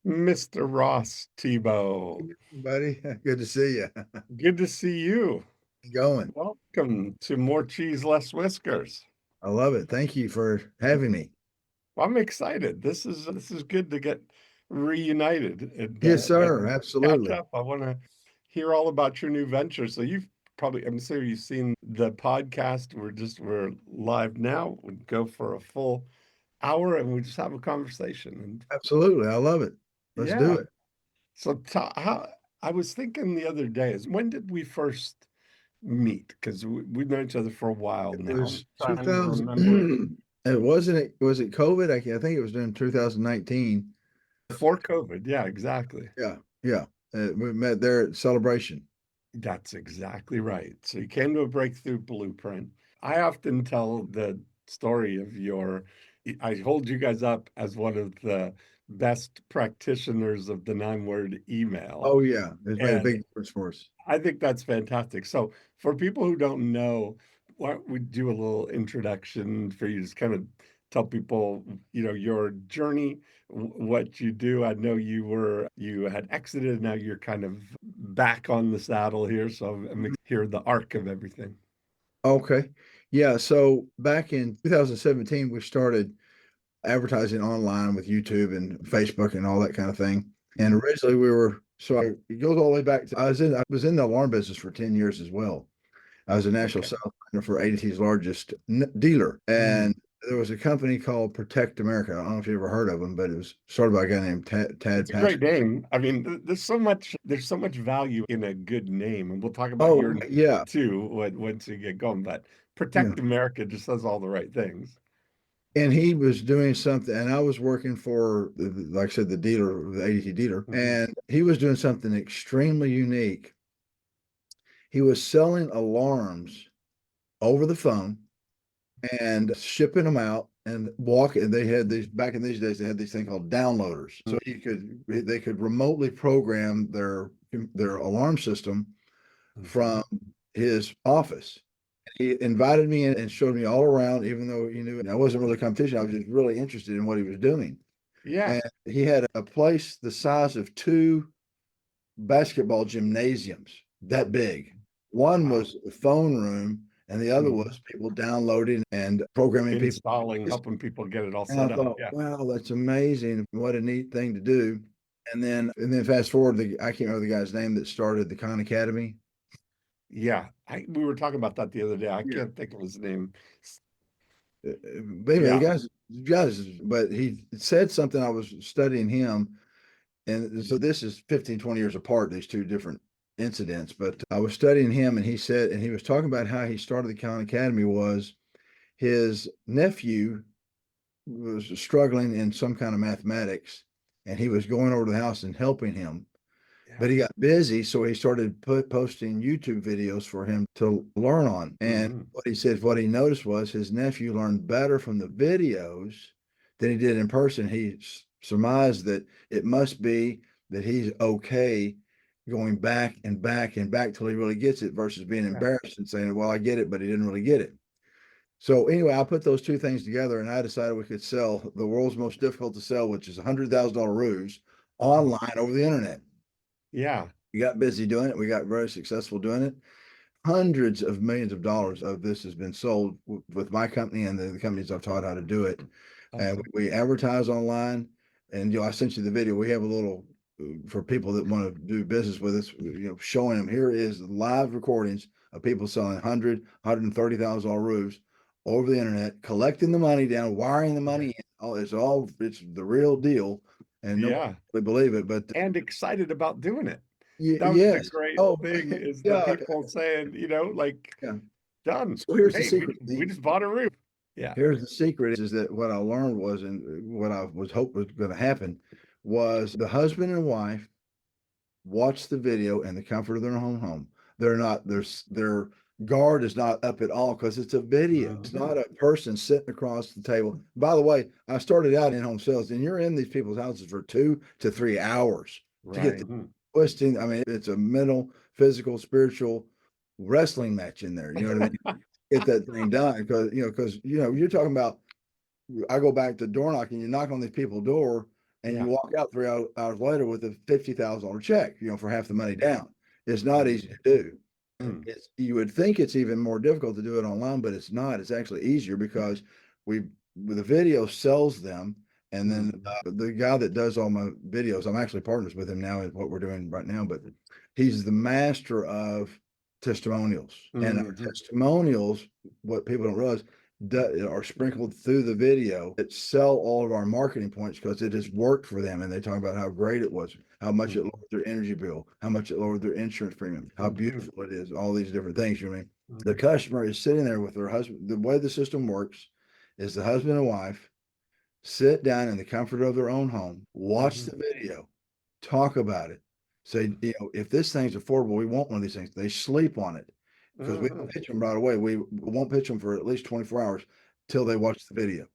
Mr. Ross Thiebaud. Buddy. Good to see you. Good to see you. Going. Welcome to More Cheese, Less Whiskers. I love it. Thank you for having me. I'm excited. This is good to get reunited Yes, sir. and catch Absolutely. up. I want to hear all about your new venture. So you've probably, I'm sure you've seen the podcast. We're live now. We go for a full hour and we just have a conversation. And Absolutely. I love it. Let's do yeah. it. So how I was thinking the other day is when did we first meet? Because we've known each other for a while It now. I'm was trying to 2000. remember It wasn't it was it COVID? I think it was during 2019. before COVID. Yeah, exactly. Yeah. Yeah. We met there at Celebration. That's exactly right. So you came to a breakthrough blueprint. I often tell the story of I hold you guys up as one of the best practitioners of the 9-word email. Oh yeah. It's made a And big difference for us. I think that's fantastic. So, for people who don't know, why don't we do a little introduction for you? Just kind of tell people, your journey, what you do. I know you had exited, now you're kind of back on the saddle here. So I'm hear the arc of everything. Okay. Yeah. So back in 2017, we started advertising online with YouTube and Facebook and all that kind of thing. And Mhm. originally it goes all the way back to I was in the alarm business for 10 years as well. I was a national Okay. sales manager for ADT's largest dealer. Mhm. And there was a company called Protect America. I don't know if you ever heard of them, but it was started by a guy named Tad It's a great Pascal. name. I mean, there's so much value in a good name, and we'll talk about Oh, your name yeah. too once you get going. But Yeah. Protect America just says all the right things. And he was doing something, and I was working for, like I said, the dealer, the ADT dealer, Mhm. and he was doing something extremely unique. He was selling alarms over the phone and shipping them out and walking. They had these back in these days. They had these thing called downloaders, so they could remotely program their alarm system Mhm. from his office. He invited me in and showed me all around, even though he knew I wasn't really competition. I was just really interested in what he was doing. Yeah. And he had a place the size of two basketball gymnasiums, that big. One Wow. was a phone room, and the other Mhm. was people downloading and programming people. Installing, helping people get it all And I set up. thought, Yeah. wow, that's amazing. What a neat thing to do. And then fast forward, I can't remember the guy's name that started the Khan Academy. Yeah. We were talking about that the other day. I Yeah. can't think of his name. But anyway, Yeah. but he said something. I was studying him. And so this is 15, 20 years apart, these two different incidents. But I was studying him, and he was talking about how he started the Khan Academy. Was his nephew was struggling in some kind of mathematics, and he was going over to the house and helping him. Yeah. But he got busy, so he started posting YouTube videos for him to learn on. And Mhm. what he noticed was his nephew learned better from the videos than he did in person. He surmised that it must be that he's okay going back and back and back till he really gets it versus being Yeah. embarrassed and saying, well, I get it, but he didn't really get it. So anyway, I put those two things together and I decided we could sell the world's most difficult to sell, which is $100,000 roofs online over the internet. Yeah. We got busy doing it. We got very successful doing it. Hundreds of millions of dollars of this has been sold with my company and the companies I've taught how to do it. And Awesome. we advertise online. And I sent you the video. We have a little for people that want to do business with us. Showing them here is live recordings of people selling 130,000 roofs over the internet, collecting the money down, wiring the Yeah. money in. It's the real deal, and nobody Yeah. really believe it. But And excited about doing it. That was the yes, great oh thing is the yeah, people saying, like, yeah. done. So here's the Hey, we secret. we just bought a roof. Yeah. Here's the secret is that what I learned was, and what I was hoping was going to happen was the husband and wife watch the video in the comfort of their own home. They're not, their guard is not up at all because it's a video. It's Mhm. not a person sitting across the table. By the way, I started out in home sales and you're in these people's houses for 2 to 3 hours to get Right. the twisting. I mean, it's a mental, physical, spiritual wrestling match in there. You know what I mean? Get that thing done because you're talking about. I go back to door knocking. You knock on these people's door. and you Yeah. walk out 3 hours later with a $50,000 check, for half the money down. It's not Mm, easy to do. mm, You would think it's even more difficult to do it online, but it's not. It's actually easier because we the video sells them, and then mhm, the guy that does all my videos, I'm actually partners with him now in what we're doing right now, but he's the master of testimonials. And our mhm, testimonials, what people don't realize, are sprinkled through the video that sell all of our marketing points because it has worked for them. And they talk about how great it was, how much it mhm, lowered their energy bill, how much it lowered their insurance premium, how mhm, beautiful it is, all these different things. You know what I mean? The mhm, customer is sitting there with their husband. The way the system works is the husband and wife sit down in the comfort of their own home, watch mhm, the video, talk about it, say, if this thing's affordable, we want one of these things. They sleep on it because we don't mhm. pitch them right away. We won't pitch them for at least 24 hours till they watch the video.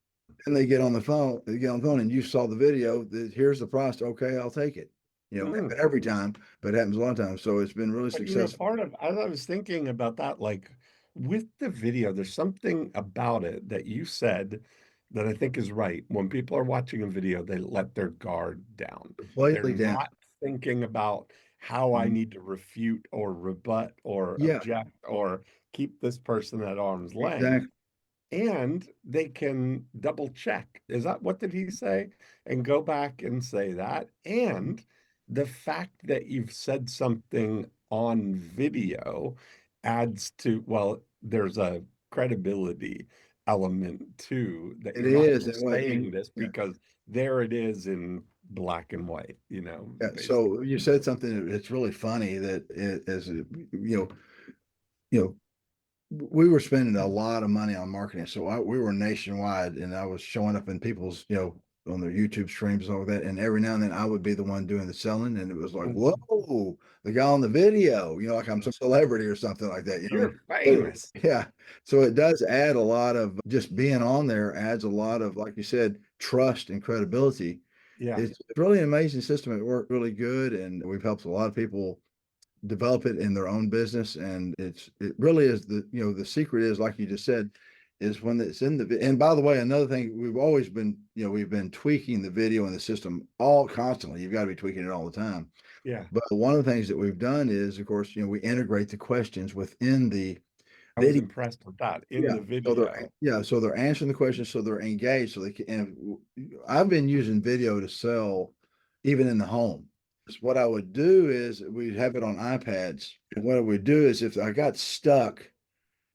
And they get on the phone and you saw the video, here's the price. Okay, I'll take it. Mm. Every time, but it happens a lot of times. So it's been really But successful. part of as I was thinking about that, like with the video, there's something about it that you said that I think is right. When people are watching a video, they let their guard down. They're Completely down. not thinking about how I Mhm. need to refute or rebut or Yeah, object or keep this person at arm's length. exactly. And they can double check. Is that what did he say? And go back and say that. And the fact that you've said something on video adds to, well, there's a credibility element too, that It you're not is. And just what, saying this yeah. because there it is in black and white, Yeah, so basically. you said something that's really funny that it is, you know, we were spending a lot of money on marketing. So we were nationwide and I was showing up in people's, on their YouTube streams and all that. And every now and then I would be the one doing the selling. And it was like, Mhm. whoa, the guy on the video, like I'm some celebrity or something like that, You're So, famous. yeah. So it does add a lot of just being on there adds a lot of, like you said, trust and credibility. Yeah. It's really an amazing system. It worked really good. And we've helped a lot of people develop it in their own business. And it really is the secret is, like you just said, is when it's in and by the way, another thing, we've always been, we've been tweaking the video and the system all constantly. You've got to be tweaking it all the time. Yeah. But one of the things that we've done is, of course, we integrate the questions within the I was video. impressed with that in Yeah. the So video. they're answering the questions, so they're engaged, so they can. And I've been using video to sell, even in the home. So what I would do is we'd have it on iPads. And what I would do is if I got stuck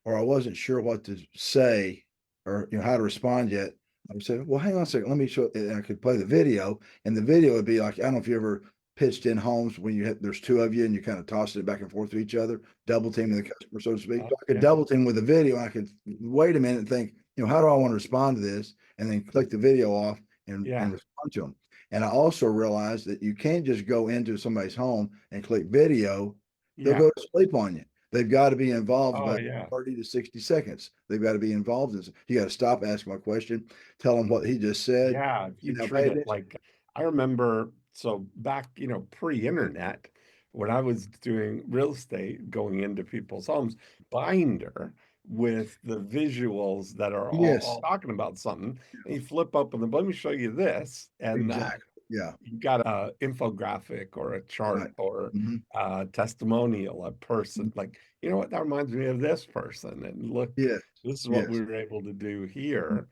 or I wasn't sure what to say or how to respond yet, I would say, well, hang on a second, let me show, and I could play the video, and the video would be like, I don't know if you ever pitched in homes when there's two of you and you kind of tossing it back and forth to each other, double teaming the customer, so to speak. So I could Yeah. double team with the video, and I could wait a minute and think, how do I want to respond to this? And then click the video off and Yeah. respond to them. And I also realized that you can't just go into somebody's home and click video. They'll Yeah. go to sleep on you. They've got to be involved Oh, by yeah. 30 to 60 seconds. They've got to be involved in this. You got to stop, ask them a question, tell them what he just said. Yeah. If you Now treat pay it attention. like, I remember, so back, pre-internet, when I was doing real estate, going into people's homes, binder with the visuals that are Yes, all talking about something. And you flip open the, let me show you this. And exactly. Yeah, you got a infographic or a right. chart or Mhm. a testimonial, a person like, you know what, that reminds me of this person. And look, Yes, this is what we yes. were able to do Mhm. here.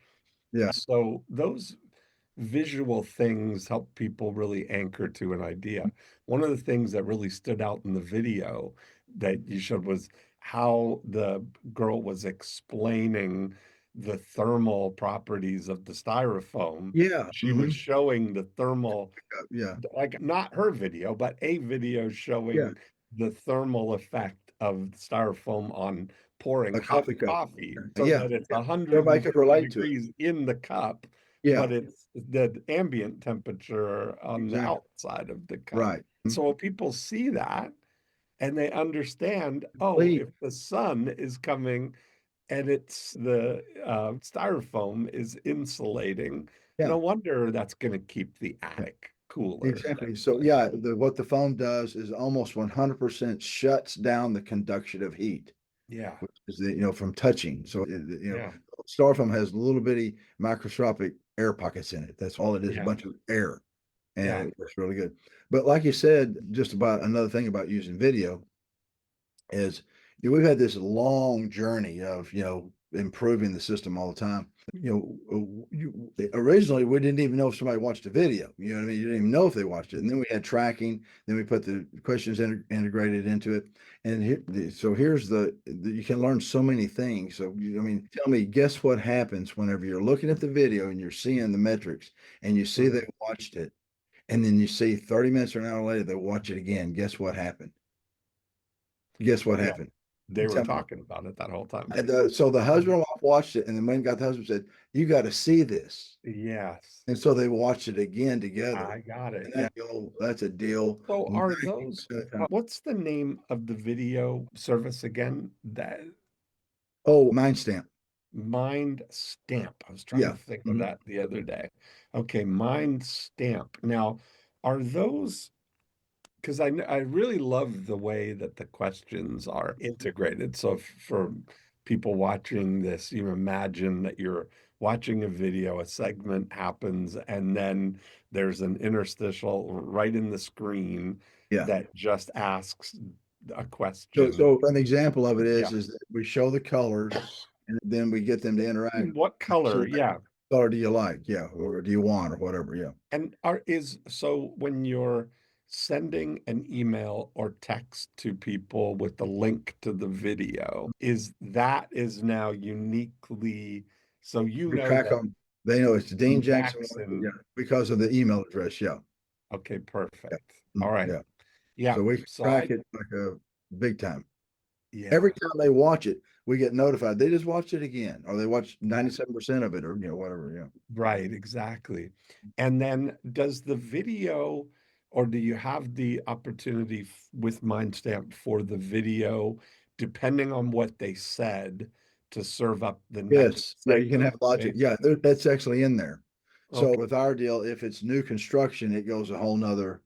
Yeah, So those visual things help people really anchor to an idea. One of the things that really stood out in the video that you showed was how the girl was explaining the thermal properties of the styrofoam. yeah. She was showing the thermal, Yeah, like not her video, but a video yeah. showing the thermal effect of styrofoam on pouring A hot coffee cup. coffee so Yeah, that it's yeah. Everybody could 150 relate to it. degrees in the cup, Yeah, but it's the ambient temperature on the exactly. outside of the cup. Right. So when people see that and they understand, oh, Complete. if the sun is coming and it's the styrofoam is insulating, Yeah. no wonder that's going to keep the Yeah. attic cooler, Exactly. So essentially. yeah, what the foam does is almost 100% shuts down the conduction of heat, Yeah, which is from touching. So yeah, styrofoam has little bitty microscopic air pockets in it. That's all it is, a yeah. bunch of air. and Yeah. it looks really good. But like you said, just about another thing about using video is we've had this long journey of improving the system all the time. Originally we didn't even know if somebody watched a video. You know what I mean? You didn't even know if they watched it, and then we had tracking. Then we put the questions integrated into it, and so here's you can learn so many things. So I mean, tell me, guess what happens whenever you're looking at the video and you're seeing the metrics, and you see they Mhm. watched it, and then you see 30 minutes or an hour later they watch it again. Guess what happened? Guess what Yeah. happened? They were Tell me. talking about it that whole time. So the husband and wife watched it, and the man got the husband said, "You got to see this." Yes, And so they watched it again together. I got it. And Yeah. that's a deal. So Nice. are those, Good time. what's the name of the video service again? That Oh, mind stamp. Mind Stamp. I was trying to Yeah. think of Mhm. that the other day. Okay, Mind Stamp. Now, are those, because I really love the way that the questions are integrated. So for people watching this, you imagine that you're watching a video, a segment happens, and then there's an interstitial right in the screen Yeah. that just asks a So, question. so an example of it Yeah. is that we show the colors, and then we get them to interact. What color? Select Yeah. what color do you like? Yeah. Or do you want, or whatever? Yeah. And so when you're sending an email or text to people with the link to the video, is now uniquely, so you We know track that them. They know it's Dean Jackson. Yeah. Jackson. Because of the email address. Yeah. Okay, Yeah. perfect. All right. Yeah. Yeah. So we So track it like a big time. Every yeah. time they watch it, we get notified. They just watched it again, or they watched 97% of it, or whatever. Yeah. Right, exactly. And then does the video, or do you have the opportunity with Mindstamp for the video, depending on what they said, to serve up the next Yes. Yeah, you can segment have logic. based? Yeah, that's actually in there. So Okay. with our deal, if it's new construction, it goes a whole nother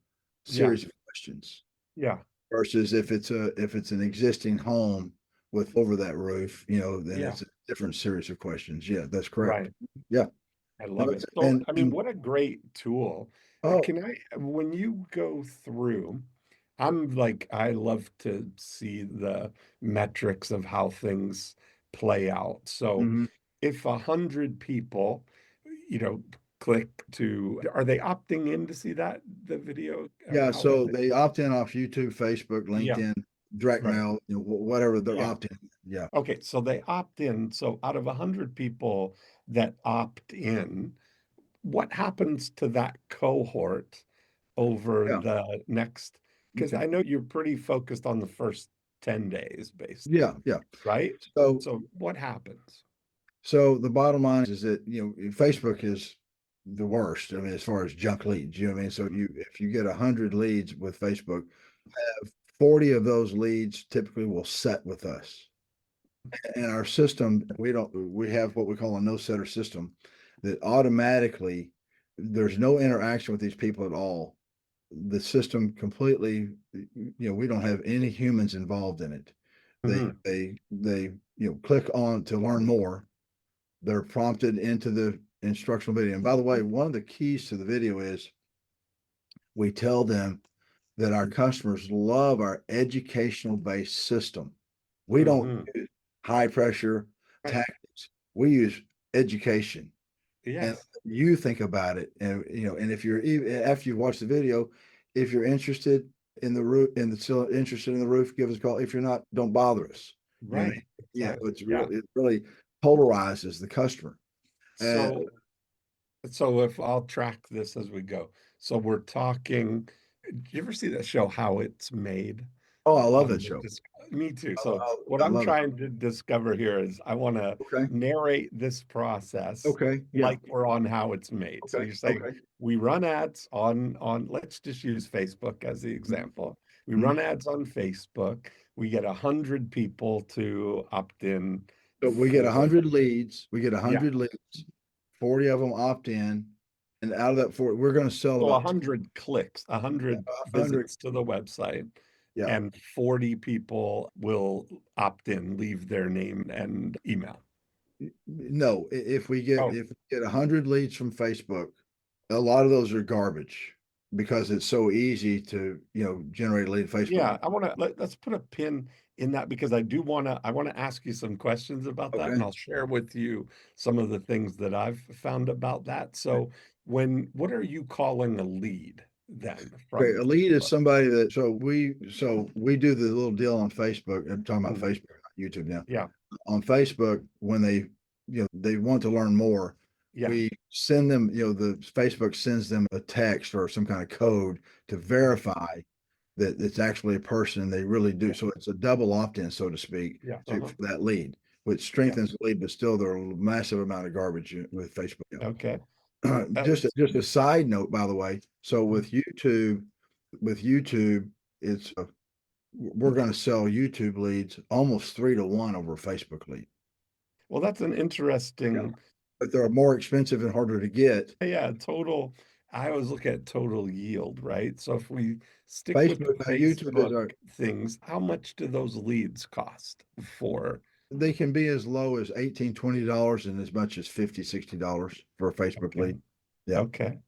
Yeah. series of questions Yeah. versus if it's an existing home with over that roof, then Yeah. it's a different series of questions. Yeah, that's correct. Right. Yeah. I No, love it. So, I mean, what a great tool. oh, When you go through, I love to see the metrics of how things play out. So mhm. if 100 people, you know, are they opting in to see the video? Or Yeah, how are so they? they opt in off YouTube, Facebook, Yeah, LinkedIn, direct right. mail, whatever they're Yeah. opting. Yeah. Okay, so they opt in. So out of 100 people that opt in, what happens to that cohort over Yeah. the next? Because Okay. I know you're pretty focused on the first 10 days, basically, Yeah. Yeah. right? So So what happens? so the bottom line is that Facebook is the worst. I mean, as far as junk leads, you know what I mean. So if you get 100 leads with Facebook, 40 of those leads typically will set with us. In our system, we have what we call a no setter system that automatically there's no interaction with these people at all. The system completely, we don't have any humans involved in it. They Mhm. they click on to learn more. They're prompted into the instructional video. And by the way, one of the keys to the video is we tell them that our customers love our educational based system. We don't Mhm. use high pressure Right. tactics. We use education. And Yes. you think about it, and if you're even after you watch the video, if you're interested in the roof and still interested in the roof, give us a call. If you're not, don't bother us. You know what I mean? Right. Yeah, Exactly. Yeah. it really polarizes the customer. Uh, So so if I'll track this as we go. So we're talking, do you ever see that show How It's Made? oh, I love that On show. me too. So what I I'm love it. trying to discover here is I want to Okay. narrate this process Okay. Yeah. like we're on How It's Made. So Okay. you're saying Okay. we run ads on let's just use Facebook as the example. We Mhm. run ads on Facebook. We get 100 people to opt in So we get a for, hundred leads. We get a yeah. hundred leads. 40 of them opt in, and out of that 40, we're going to sell So about 100 clicks, 100 100. visits to the website, Yeah. and 40 people will opt in, leave their name and email. No, if we Oh, get 100 leads from Facebook, a lot of those are garbage. because it's so easy to, generate a lead in Facebook. Yeah, let's put a pin in that because I want to ask you some questions about that, and Okay. I'll share with you some of the things that I've found about that. So what are you calling a lead then Okay, from a lead is Facebook? somebody that so we do the little deal on Facebook. I'm talking about Mhm. Facebook, not YouTube now. Yeah, On Facebook, when they want to learn more, yeah, we send them, the Facebook sends them a text or some kind of code to yeah, verify that it's actually a person and they really do. yeah, So it's a double opt-in, so to speak, yeah, for that lead, which yeah. strengthens the lead, but still there are a massive amount of garbage with Facebook. Okay. Just a side note, by the way. So Mhm. with YouTube, it's we're going to sell YouTube leads almost 3 to 1 over a Facebook lead. Well, that's an Yeah, interesting, but they're more expensive and harder to get. yeah, total. I always look at total yield, right? So if we stick with the YouTube is Facebook our. things, how much do those leads cost for? They can be as low as $18, $20 and as much as $50, $60 for a Facebook Okay. lead. Yeah. Okay.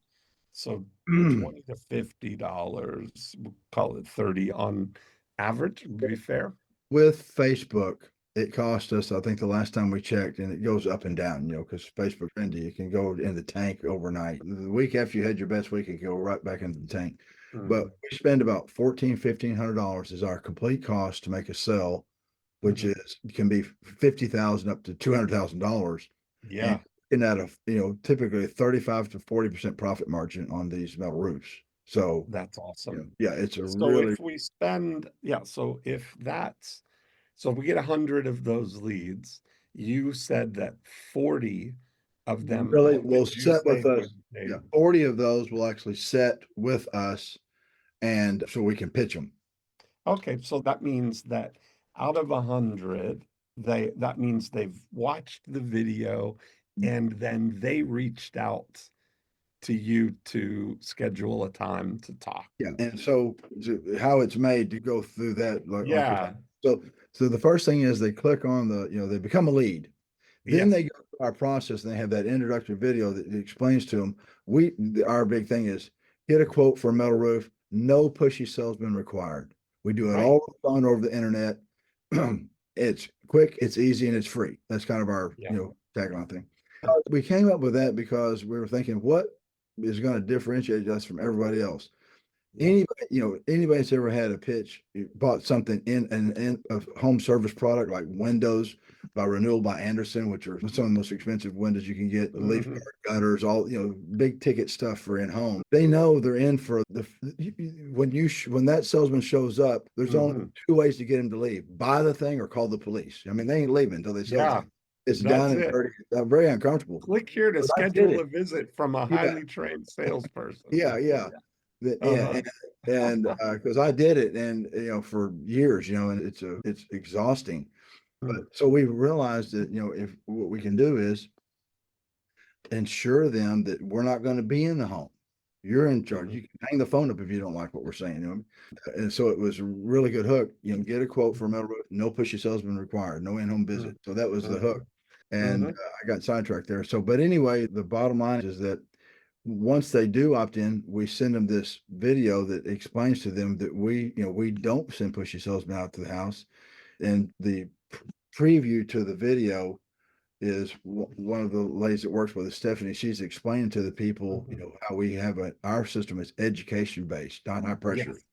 So 20 to $50, we'll call it 30 on average, would be fair. With Facebook, it cost us, I think the last time we checked, and it goes up and down, because Facebook's trendy. It can go in the tank overnight. The week after you had your best week, it can go right back into the tank. But Mhm, we spend about $1,400, $1,500 is our complete cost to make a sell, which mhm. is can be 50,000 up to $200,000. And Yeah, looking at typically a 35 to 40% profit margin on these metal roofs. So, that's awesome. yeah, it's a So really. if we spend, yeah, so if that's, so if we get 100 of those leads, you said that 40 of them, Really what will did you set say with us. would Yeah, they? 40 of those will actually set with us, and so we can pitch them. Okay, so that means that out of 100, that means they've watched the video and then they reached out to you to schedule a time to talk. Yeah, and so how it's made to go through that, like you're saying. Yeah, So the first thing is they click on they become a lead. Then yes, they go through our process and they have that introductory video that explains to them. Our big thing is get a quote for a metal roof, no pushy salesman required. We do it right. all on the phone over the internet. It's quick, it's easy, and it's free. That's kind of our, Yeah, tagline thing. We came up with that because we were thinking, what is going to differentiate us from everybody else? yeah. Anybody that's ever had a pitch, bought something in a home service product like windows by Renewal by Anderson, which are some of the most expensive windows you can get, leaf Hmm. gutters, all, big ticket stuff for in home. They know they're in for when that salesman shows up, there's only Hmm. 2 ways to get him to leave: buy the thing or call the police. I mean, they ain't leaving until they sell the Yeah, thing. It's done that's and it. dirty, very uncomfortable. Click here to But I did schedule it. a visit from a Yeah, highly trained salesperson. yeah, yeah. Yeah, Uh-huh. and because I did it, and for years, and it's exhausting. But Hmm. so we realized that if what we can do is ensure them that we're not going to be in the home. You're in charge. Mhm. You can hang the phone up if you don't like what we're saying. And so it was a really good hook. Get a quote for a metal roof, no pushy salesman required, no in-home Mhm. visit. So that was the hook. Mhm. And Mhm. I got sidetracked there. So, but anyway, the bottom line is that once they do opt in, we send them this video that explains to them that we don't send pushy salesmen out to the house. And the preview to the video is one of the ladies that works with us, Stephanie. She's explaining to the people, Mhm. how we have our system is education based, not high pressure. Yes.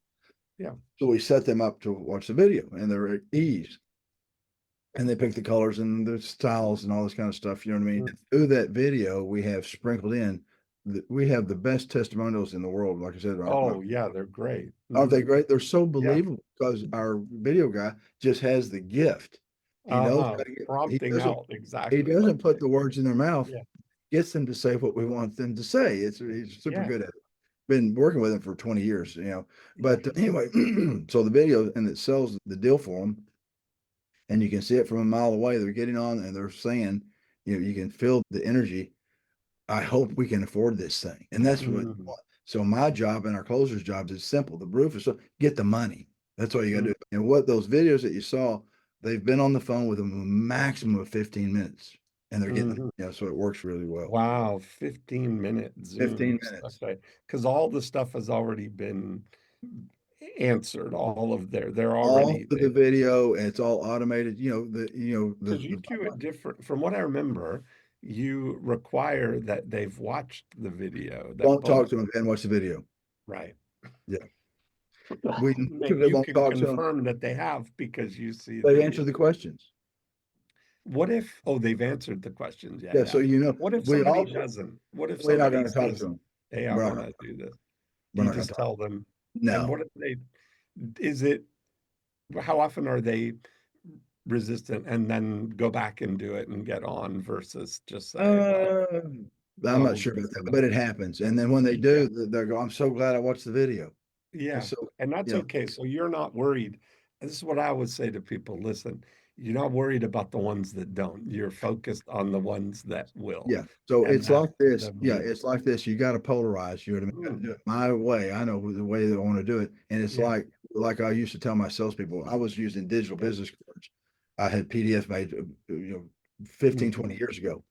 Yeah. So we set them up to watch the video and they're at ease. And they pick the colors and the styles and all this kind of stuff. You know what I mean? Mm. Through that video, we have sprinkled in that we have the best testimonials in the world. Like I said, Oh, yeah, they're great. aren't they Mhm. great? They're so Yeah. believable because our video guy just has the gift. He knows Uh-huh. how to he Prompting doesn't out he exactly what doesn't put they, the words in their mouth, yeah. gets them to say what we want them to say. He's super Yeah. good at it. Been working with him for 20 years, Yeah. But anyway, so the video and it sells the deal for them, and you can see it from a mile away. They're getting on and they're saying, you can feel the energy. I hope we can afford this thing. And that's what, Mhm. so my job and our closer's job is simple. The roof is get the money. That's all you got to Mhm. do. And what those videos that you saw, they've been on the phone with them a maximum of 15 minutes. and they're getting, Mhm. so it works really well. Wow, 15-minute 15 Zooms. minutes. Okay, because all the stuff has already been answered. All of they're All already of the there. video, and it's all automated. Because you do it different. From what I remember, you require that they've watched the video that won't talk both, to them and watch the video. right? Yeah. We typically You won't can talk to them. confirm that they have because you see They the, answer the questions. what if, oh, they've answered the questions. Yeah, Yeah. So, yeah. What if we somebody also, doesn't? What if we're not somebody going to talk to says, them. hey, I We're not want going to to, do this? we're Do you not going to just talk. tell them? And No. what if is it, how often are they resistant and then go back and do it and get on versus just say, well, Uh, I'm not oh, sure about this is that, a, but it happens. And then when they yeah. do, they go, I'm so glad I watched the video. And Yeah, so, and that's you know, okay. So you're not worried. This is what I would say to people. Listen, you're not worried about the ones that don't. You're focused on the ones that will. yeah. So And it's that like this. the Yeah. lead. It's like this. You got to polarize. You know what I mean? You got to Mm, do it my way. I know the way that I want to do it. And it's yeah, like I used to tell my salespeople, I was using digital yeah. business cards. I had PDF made, 15, Mhm, 20 years ago.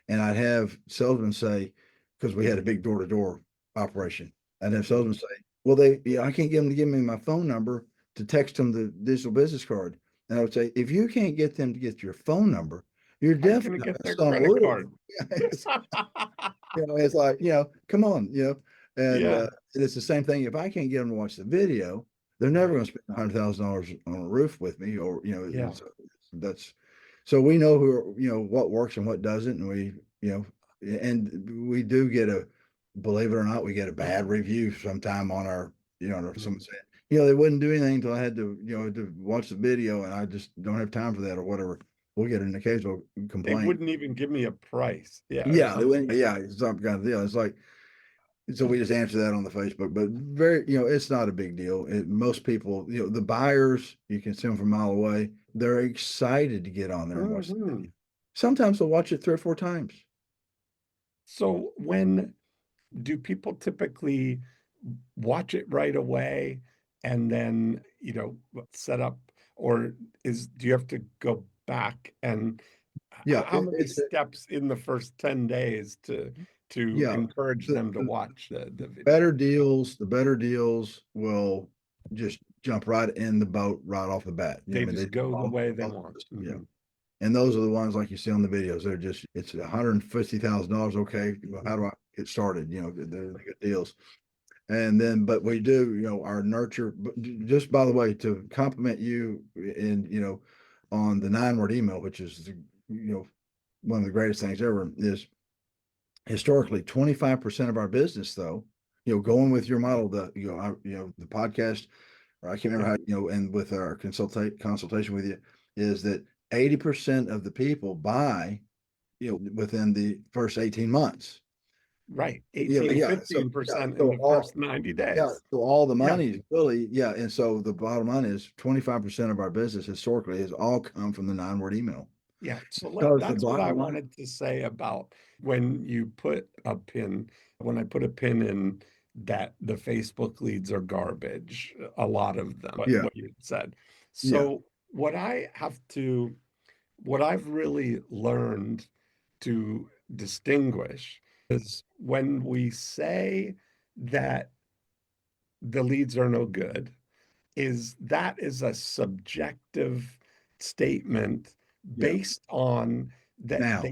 And I'd have salesmen say, because we had a big door to door operation, I'd have salesmen mhm. say, well, I can't get them to give me my phone number to text them the digital business card. And I would say, if you can't get them to get your phone number, you're How are you gonna definitely not get going to their sell them a credit roof. card? It's, it's like, come on, and Yeah, and it's the same thing. If I can't get them to watch the video, they're never right. going to spend $100,000 on a roof with me, or Yeah. that's so we know what works and what doesn't, and and we do get believe it or not, we get a bad review sometime on our, someone Mhm. saying, they wouldn't do anything until I had to, to watch the video, and I just don't have time for that or whatever. We'll get an occasional They complaint. wouldn't even give me a price. Yeah, or Yeah, they something wouldn't, like yeah, that. it's some kind of deal. It's like, so we just answer that on the Facebook, but very, it's not a big deal. Most people, the buyers, you can see them from a mile away. They're excited to get on there and watch the video. Mhm. Sometimes they'll watch it 3 or 4 times. So when do people typically watch it right away and then, set up, or do you have to go back and Yeah, how many it's steps in the first 10 days to yeah. encourage The, them to the watch the video? better deals will just jump right in the boat right off the bat. I They mean, just go the way they want. yeah. Mhm. And those are the ones like you see on the videos. It's $150,000. Okay, well, how do I get started? They're good deals. And then, but we do, our nurture. But just by the way, to compliment you in, on the 9 word email, which is, one of the greatest things ever, is historically 25% of our business, though, going with your model, the podcast, or I can't remember Yeah, how, and with our consultation with you, is that 80% of the people buy, within the first 18 months. right. Yeah, 18, yeah. So, yeah, 15% in so the first 90 yeah, days. so all the Yeah. money is really, yeah. And so the bottom line is 25% of our business historically has all come from the 9 word email. Yeah, so Because the that's what I bottom line, wanted to say about when you put a pin, when I put a pin in that the Facebook leads are garbage, a lot of them, yeah, what you said. yeah, So what I've really learned to distinguish is when we say that the leads are no good, that is a subjective statement yeah. based on that Now,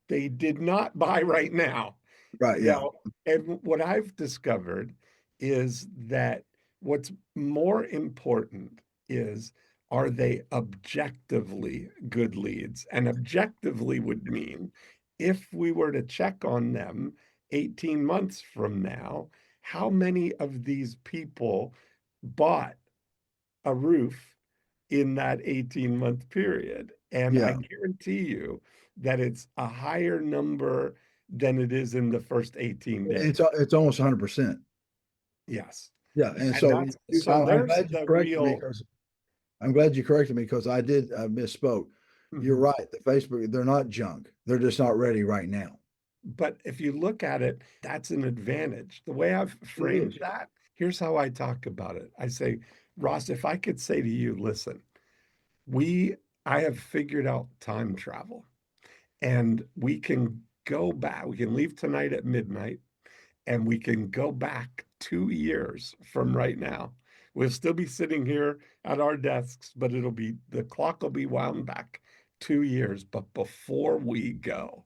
they did not buy right now. right, yeah, Now, and what I've discovered is that what's more important is, are they objectively good leads? And objectively would mean if we were to check on them 18 months from now, how many of these people bought a roof in that 18-month period? And I yeah. guarantee you that it's a higher number than it is in the first 18 It's days. it's almost 100%. Yes. Yeah, and And so that's so I'm there's glad you the corrected me real. because I'm glad you corrected me because I misspoke. You're Mhm. right. The Facebook, they're not junk. They're just not ready right now. But if you look at it, that's an advantage. The way I've It framed is. that, here's how I talk about it. I say, Ross, if I could say to you, listen, we I have figured out time travel. and we can go back. We can leave tonight at midnight and we can go back 2 years from right now. We'll still be sitting here at our desks, but it'll be the clock will be wound back 2 years. But before we go,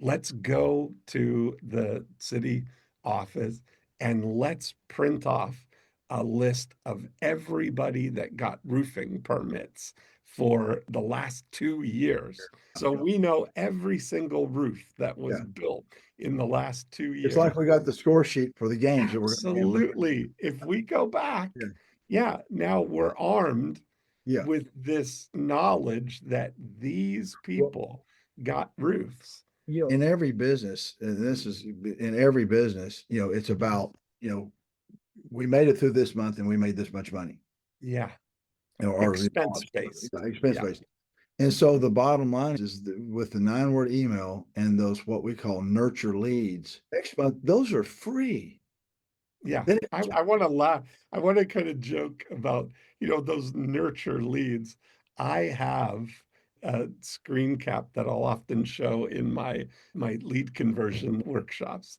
let's go to the city office and let's print off a list of everybody that got roofing permits for the last 2 years. So we know every single roof that was Yeah. built in the last two It's years. like we got the score sheet for the games that we're going to be in. Absolutely. If we go back, Yeah. yeah, now we're armed Yeah. with this knowledge that these Well, people got roofs. in every business, and this is in every business, it's about, we made it through this month and we made this much money, Yeah. or Expense based. expense Yeah. based. And so the bottom line is that with the 9-word email and those what we call nurture leads, next month, those are free. Yeah. Then I want to laugh. I want to kind of joke about, those nurture leads. I have a screen cap that I'll often show in my lead conversion workshops.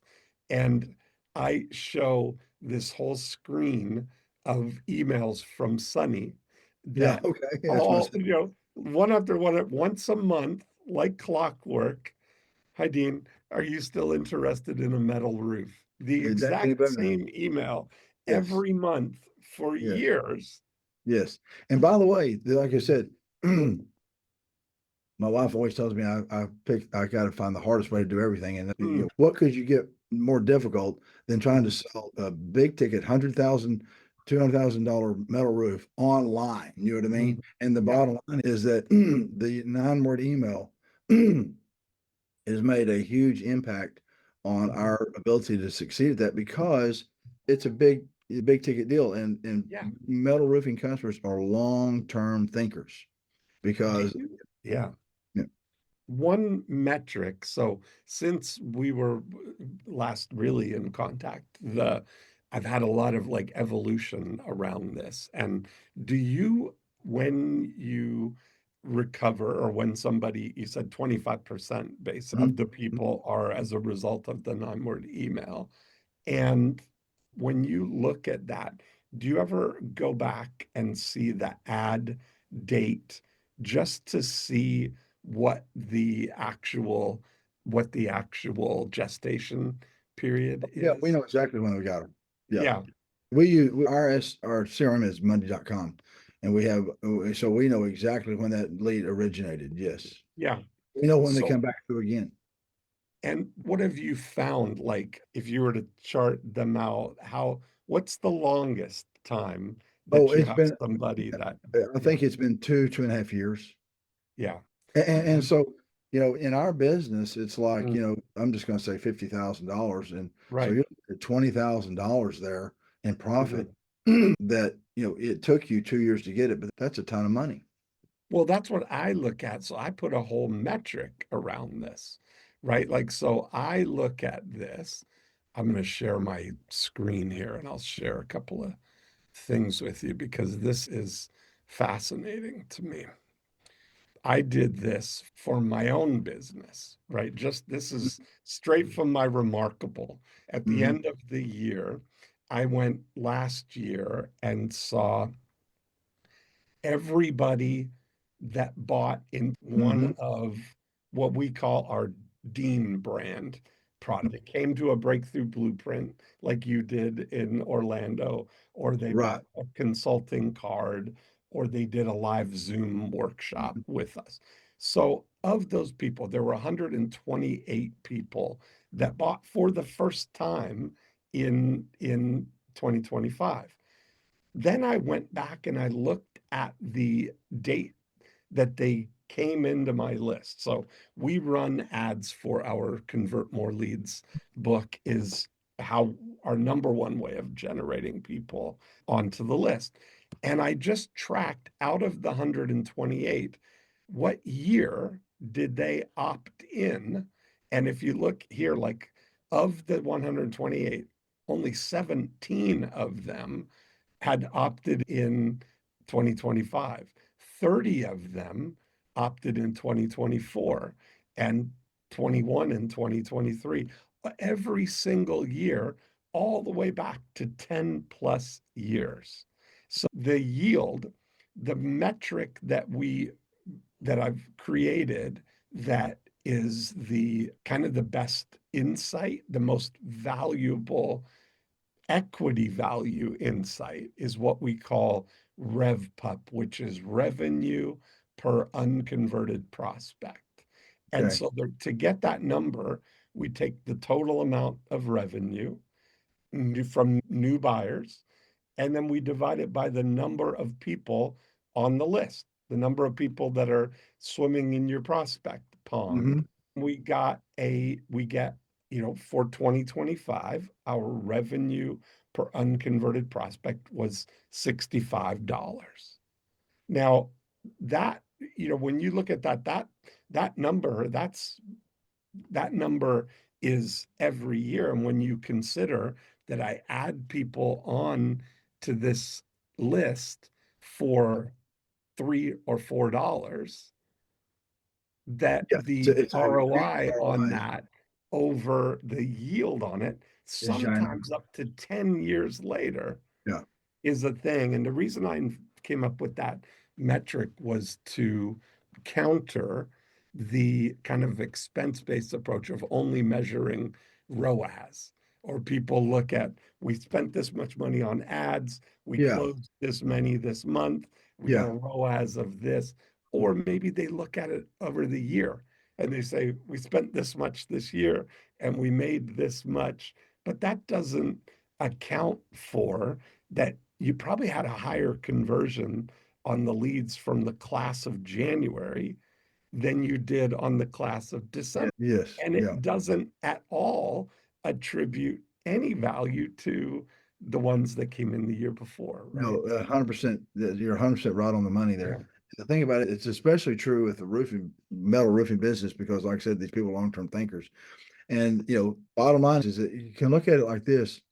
And I show this whole screen of emails from Sunny yeah, that okay, that's my all, one after one, once a month, like clockwork. Hi, Dean. Are you still interested in a metal roof? The exactly exact better. same email Yes, every month for yes, years. yes. And by the way, like I said, my wife always tells me I got to find the hardest way to do everything. And Mm, what could you get more difficult than trying to mm, sell a big ticket, $100,000, $200,000 metal roof online? You know what I mean? mm. And the Yeah. bottom line is that the 9-word email has made a huge impact on Mhm. our ability to succeed at that because it's a big ticket deal. And Yeah. metal roofing customers are long-term thinkers Do because you? Yeah. you One metric. So since we were last really in contact, I've had a lot of like evolution around this. And do you, when you recover or when somebody, you said 25% base know, of the mhm. people are as a result of the 9-word email. And when you look at that, do you ever go back and see the ad date just to see what the actual gestation period Yeah, we is? know exactly when we got them. Yeah. Yeah. Our CRM is Monday.com, and so we know exactly when that lead originated. Yes. Yeah. We know when they So, come back through again. and what have you found? Like, if you were to chart them out, what's the longest time Oh, that you have somebody that, I yeah, think it's been 2.5 years. yeah, And so, in our business, it's like, mm, I'm just going to say $50,000. And so right. you're at $20,000 there in profit Mhm. that, it took you 2 years to get it, but that's a ton of money. Well, that's what I look at. So I put a whole metric around this, right? Like, so I look at this. I'm going to share my screen here and I'll share a couple of things with you because this is fascinating to me. I did this for my own business, right? Just this is straight from my Remarkable. At the Hmm. end of the year, I went last year and saw everybody that bought in one Hmm. of what we call our Dean brand product. They came to a breakthrough blueprint like you did in Orlando, or they Right. bought a consulting card, or they did a live Zoom workshop Mhm. with us. So, of those people, there were 128 people that bought for the first time in 2025. Then I went back and I looked at the date that they came into my list. So we run ads for our Convert More Leads book is how our number one way of generating people onto the list. And I just tracked out of the 128, what year did they opt in? And if you look here, like of the 128, only 17 of them had opted in 2025. 30 of them opted in 2024 and 21 and 2023. Every single year, all the way back to 10 plus years. So the yield, the metric that I've created that is the kind of the best insight, the most valuable equity value insight is what we call RevPUP, which is revenue per unconverted prospect. And Okay. so to get that number, we take the total amount of revenue from new buyers, and then we divide it by the number of people on the list, the number of people that are swimming in your prospect Hmm. pond. We get, for 2025, our revenue per unconverted prospect was $65. Now, that, when you look at that number, that number is every year. And when you consider that I add people on to this list for $3 or $4, that Yeah. the It's a huge ROI on ROI that over the yield on it, is ginormous. sometimes up to 10 years later, Yeah. is a thing. And the reason I came up with that metric was to counter the kind of expense-based approach of only measuring ROAS. Or people look at, we spent this much money on ads, we Yeah. closed this many this month, we got a Yeah. ROAS of this. Or maybe they look at it over the year and they say, we spent this much this year and we made this much. But that doesn't account for that you probably had a higher conversion on the leads from the class of January than you did on the class of December. Yes. And Yeah. it doesn't at all attribute any value to the ones that came in the year before, No, right? 100%. You're 100% right on the money there. Yeah. The thing about it, it's especially true with the metal roofing business, because, like I said, these people are long-term thinkers. And, bottom line is that you can look at it like this.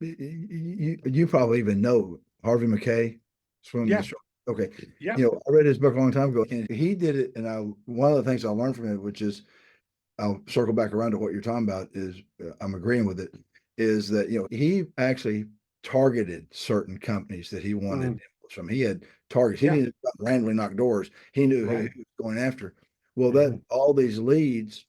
You probably even know Harvey McKay, swim Yeah. the okay. Yeah. I read his book a long time ago, and he did it. And one of the things I learned from it, which is, I'll circle back around to what you're talking about, is I'm agreeing with it, is that, he actually targeted certain companies that he wanted Mm, inputs from. He had targets. He yeah. didn't randomly knock doors. He knew who Right. he was going after. Well, that Mhm. all these leads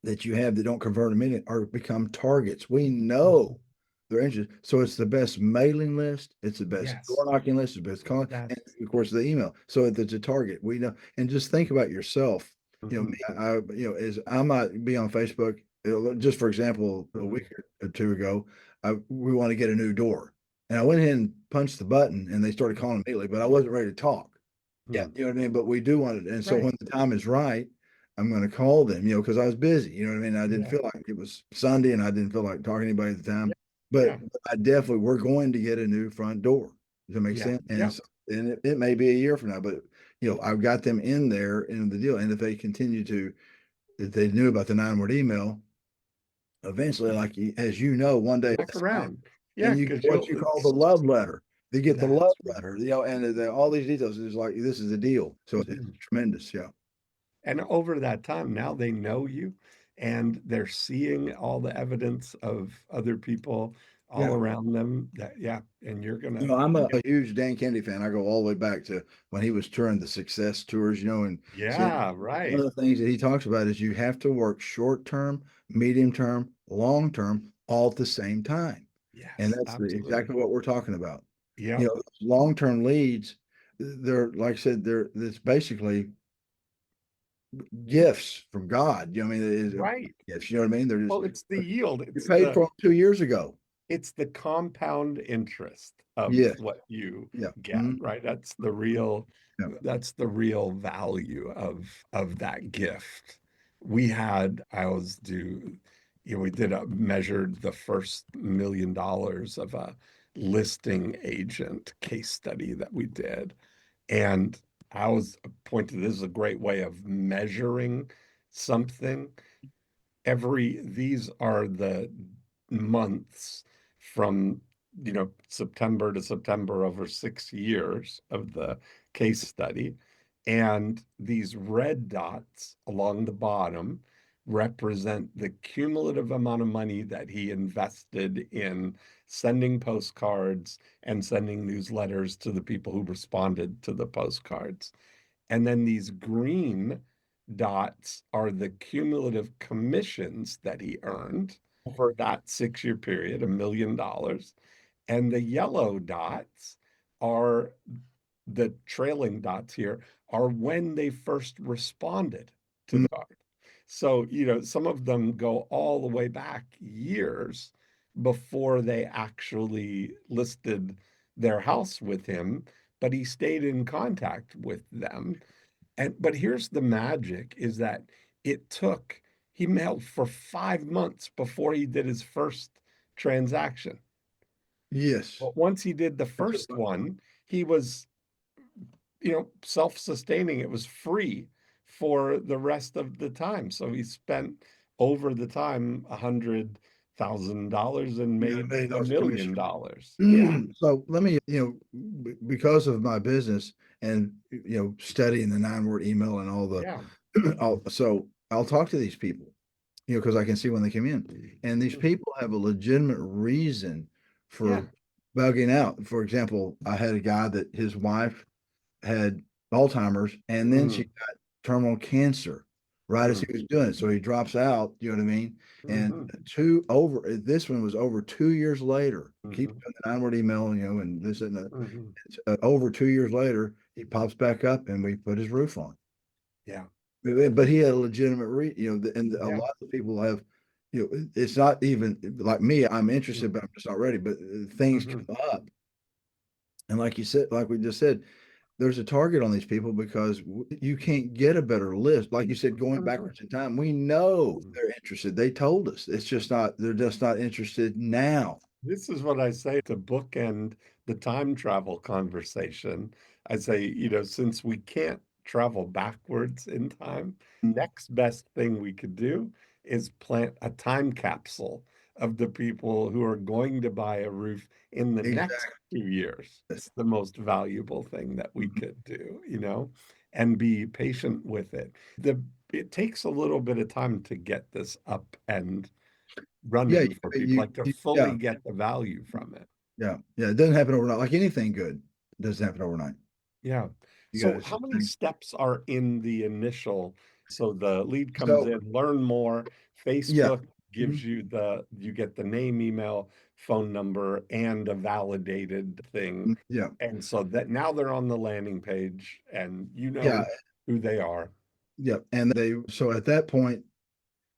that you have that don't convert in a minute are become targets. We Mhm. know they're interested. So it's the best mailing list, it's the best door Yes. knocking list, the best calling, That. and of course the email. So if it's a target, we know. And just think about yourself. Me, Mhm. is I might be on Facebook. Just for example, a week Mhm. or two ago, we want to get a new door, and I went ahead and punched the button, and they started calling immediately, but I wasn't ready to talk. Yeah, Mhm. you know what I mean? But we do want it. And so Right. when the time is right, I'm going to call them, because I was busy. You know what I mean? I didn't Yeah. feel like it was Sunday and I didn't feel like talking to anybody at the Yeah. time. But Yeah. I definitely, we're going to get a new front door. Does that make Yeah. sense? And Yeah. so, and it may be a year from now, but I've got them in there in the deal. And if they continue to, if they knew about the 9-word email, eventually, like as one day Back around. Yeah, and you because get what you'll you call the it's love letter. They get the love that's right. letter, and all these details is like, this is a deal. So it's Mhm. tremendous. Yeah. And over that time, now they know you and they're seeing all the evidence of other people all Yeah. around them that, yeah, and I'm you're a gonna, huge Dan Kennedy fan. I go all the way back to when he was touring the success tours, and seeing yeah, one right. of the things that he talks about is you have to work short term, medium term, long term, all at the same time. And Yes, that's absolutely. exactly what we're talking about. Yep. Long term leads, they're like I said, it's basically gifts from God. I mean, it is Right. gifts. You know what I mean? They're just Well, it's the yield. you paid for them 2 years ago. It's the compound interest of Yes. what you Yeah. get, Mhm. right? Yeah. That's the real value of that gift. I always do, we measured the first $1 million of a listing agent case study that we did. And I was pointed this is a great way of measuring something. These are the months from, September to September over 6 years of the case study. And these red dots along the bottom represent the cumulative amount of money that he invested in sending postcards and sending newsletters to the people who responded to the postcards. And then these green dots are the cumulative commissions that he earned over that 6 year period, $1 million. And the yellow dots are the trailing dots here are when they first responded to Mm, the card. So, some of them go all the way back years before they actually listed their house with him, but he stayed in contact with them. But here's the magic is that it took he mailed for 5 months before he did his first transaction. yes. But once he did the first one, he was self-sustaining. It was free for the rest of the time. So he spent over the time $100,000 and Yeah, made made a those million commissions. dollars. Yeah. So let me, because of my business and, studying the 9 word email and all the, Yeah. so I'll talk to these people, because I can see when they come in. And these people have a legitimate reason Yeah. for bugging out. For example, I had a guy that his wife had Alzheimer's, and then she Mm, got terminal cancer right as mm, he was doing it. So he drops out, you know what I mean? And mhm, this one was over 2 years later. Keep mhm, doing the 9 word email, and this and that. mhm. Over 2 years later, he pops back up and we put his roof on. Yeah. But he had a legitimate and a Yeah. lot of people have, it's not even like me. I'm interested, Mm, but I'm just not ready. But things mhm, come up, and like you said, like we just said, there's a target on these people because you can't get a better list. Like you said, going mhm, backwards in time, we know mhm. they're interested. They told us. It's just not, they're just not interested now. This is what I say to bookend the time travel conversation. I say, since we can't travel backwards in time, next best thing we could do is plant a time capsule of the people who are going to buy a roof in the next Exactly. 2 years. It's the most valuable thing that we could do, and be patient with it. It takes a little bit of time to get this up and Yeah, running for people, like to fully yeah, get the value from it. yeah, yeah. It doesn't happen overnight. Like anything good, it doesn't happen overnight. Yeah. You So got how many to. steps are in the initial? So the lead comes So in, learn more. yeah. Facebook gives Mhm. you get the name, email, phone number, and a validated thing. Yeah. And so that now they're on the landing page and you Yeah. know who they are. Yeah. And so at that point,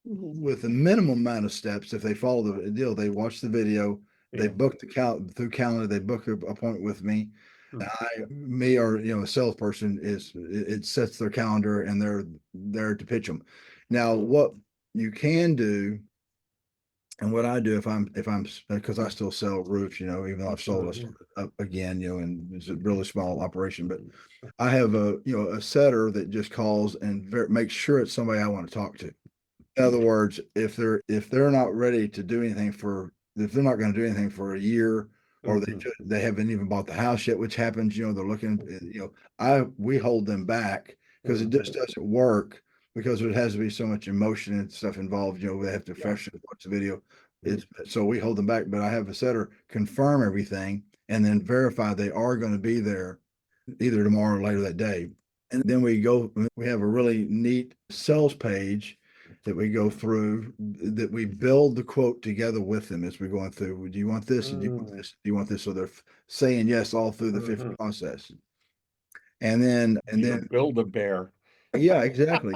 with a minimum amount of steps, if they follow the deal, they watch the video, they Yeah. book the through calendar, they book an appointment with me. Mm, Me or a salesperson it sets their calendar and they're there to pitch them. Now, what you can do, and what I do if I'm because I still sell roofs, even though I've sold us mhm, up again, and it's a really small operation, but I have a setter that just calls and makes sure it's somebody I want to talk to. In other words, if they're not ready to do anything if they're not going to do anything for a year, or mhm, they haven't even bought the house yet, which happens, they're looking, we hold them back because it just mhm. doesn't work because there has to be so much emotion and stuff involved. They have to Yeah. freshly watch the video. Mm, So we hold them back, but I have a setter confirm everything and then verify they are going to be there either tomorrow or later that day. And then we have a really neat sales page that we go through that we build the quote together with them as we're going through. Do you want this? Do you want mm, this? Do you want this? So they're saying yes all through the fifth mhm. process. And then, Build a bear. yeah, exactly.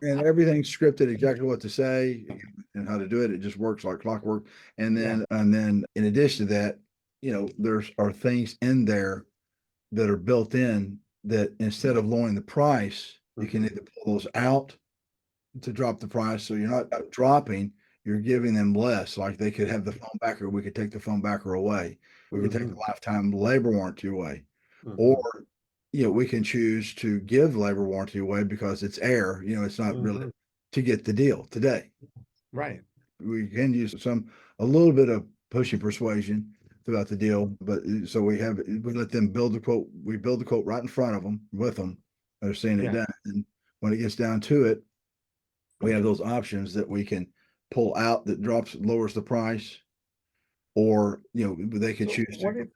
And everything's scripted exactly what to say and how to do it. It just works like clockwork. And Yeah. then in addition to that, there's are things in there that are built in that instead of lowering the price, you can Mhm. either pull those out to drop the price. So you're not dropping, you're giving them less. Like they could have the phone back, or we could take the phone back or away. We could take the Mhm. lifetime labor warranty away. Or, Mhm. we can choose to give labor warranty away because it's air, it's not really Mhm. to get the deal today. Right. We can use a little bit of pushing persuasion throughout the deal, but so we let them build the quote. We build the quote right in front of them with them, They're seeing it Yeah. done. And when it gets down to it, we have those options that we can pull out that lowers the price, or they could So choose to.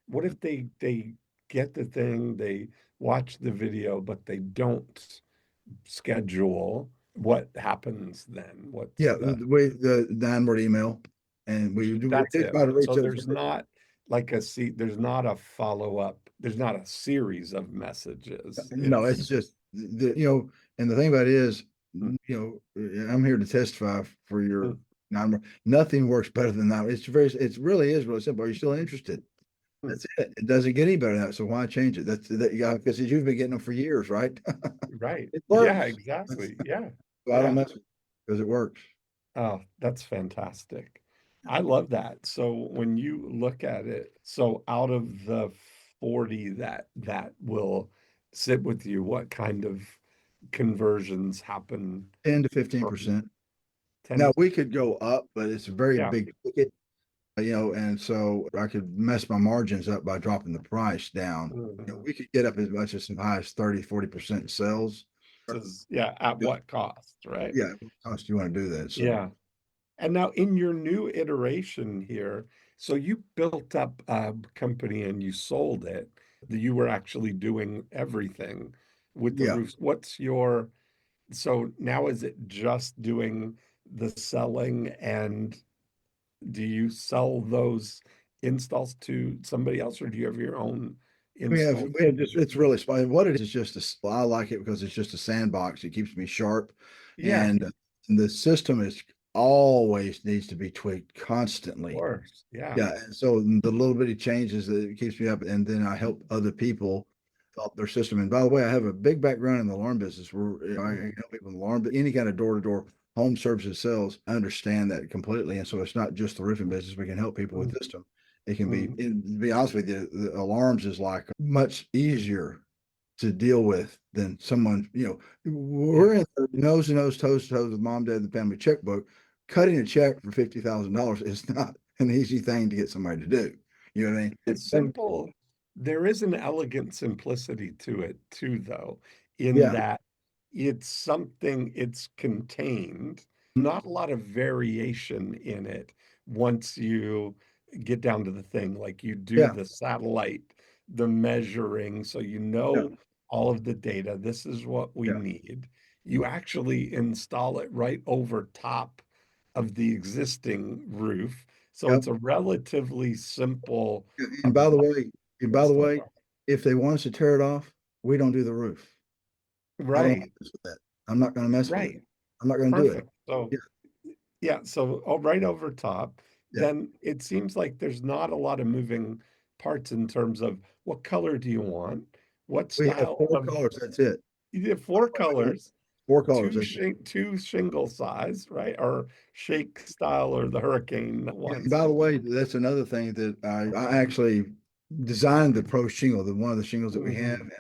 what if they get the thing, they watch the video, but they don't schedule? What happens then? What's Yeah, the the downward email, and That's we it. try to reach So those. there's not like there's not a follow-up, there's not a series of messages. No, it's It's just and the thing about it is, mm, I'm here to testify for mm, your nothing works better than that. It really is really simple. Are you still interested? mm. That's it. It doesn't get any better than that. So why change it? That's that you got because you've been getting them for years, right? Right. It Yeah, works. exactly. Yeah. So I don't Yeah. mess with it because it works. Oh, that's fantastic. I love that. So when you look at it, so out of the 40 that will sit with you, what kind of conversions happen 10 to 15 from percent. 10 Now to we could go up, but it's a very yeah. big ticket, and so I could mess my margins up by dropping the price down. Mhm. We could get up as much as high as 30, 40% sales. This is yeah, at what cost, right? Yeah, what cost you want to do that? So Yeah. And now in your new iteration here, so you built up a company and you sold it, that you were actually doing everything with the yeah, roofs. What's your, so now is it just doing the selling, and do you sell those installs to somebody else, or do you have your own install we have team? just it's really spicy. What it is just I like it because it's just a sandbox. It keeps me sharp, Yeah, and the system is always needs to be tweaked of constantly. course. Yeah. Yeah, and so the little bitty changes that it keeps me up, and then I help other people develop their system. And by the way, I have a big background in the alarm business where I Mhm. can help people with alarm, but any kind of door-to-door home services sales. I understand that completely, and so it's not just the roofing business. We can help people with Mhm. system. It can be, Mhm. to be honest with you, the alarms is like much easier to deal with than someone, Yeah. we're in nose to nose, toes to toes with mom, dad, and the family checkbook. Cutting a check for $50,000 is not an easy thing to get somebody to do. You know what I mean? It's simple. There is an elegant simplicity to it too, though, in Yeah. that it's something, it's contained, not a lot of variation in it once you get down to the thing. Like you do Yeah. the satellite, the measuring, so you know Yeah. all of the data. This is what we Yeah. need. You actually install it right over top of the existing roof. So Yep. it's a relatively simple And by the way, and by the install way, process. if they want us to tear it off, we don't do the roof. I don't Right, mess with that. I'm not going to mess with it. right. I'm not going to do it. Perfect. So Yeah. yeah, so right over top, Yeah. then it seems like there's not a lot of moving parts in terms of what color do you want? What We have style four of, colors. That's it. you have four colors, Four colors. That's it. two shingle size, right? Or shake style or the hurricane Yeah, and ones. by the way, that's another thing that I actually designed the pro shingle, one of the shingles that we have, Mhm,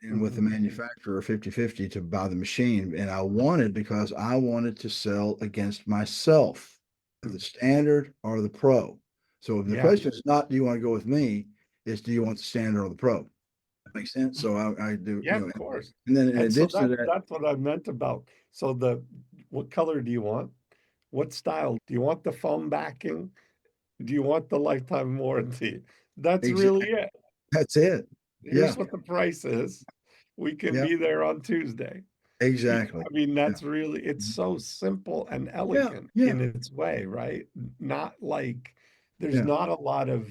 and with the mhm, manufacturer 50/50 to buy the machine. And I wanted because I wanted to sell against myself, the mhm. standard or the pro. So the Yeah. question is not, do you want to go with me? Is do you want the standard or the pro? That makes sense. So I do, Yeah, of course. and then in And so addition to that, that's what I meant about. So what color do you want? What style? Do you want the foam backing? Do you want the lifetime warranty? That's really exactly, it. that's it. Here's Yeah. what the price is. We can Yeah. be there on Tuesday. Exactly. I mean, Yeah. that's really, it's Mhm. so simple and Yeah. elegant Yeah. in its way, right? Not like there's Yeah. not a lot of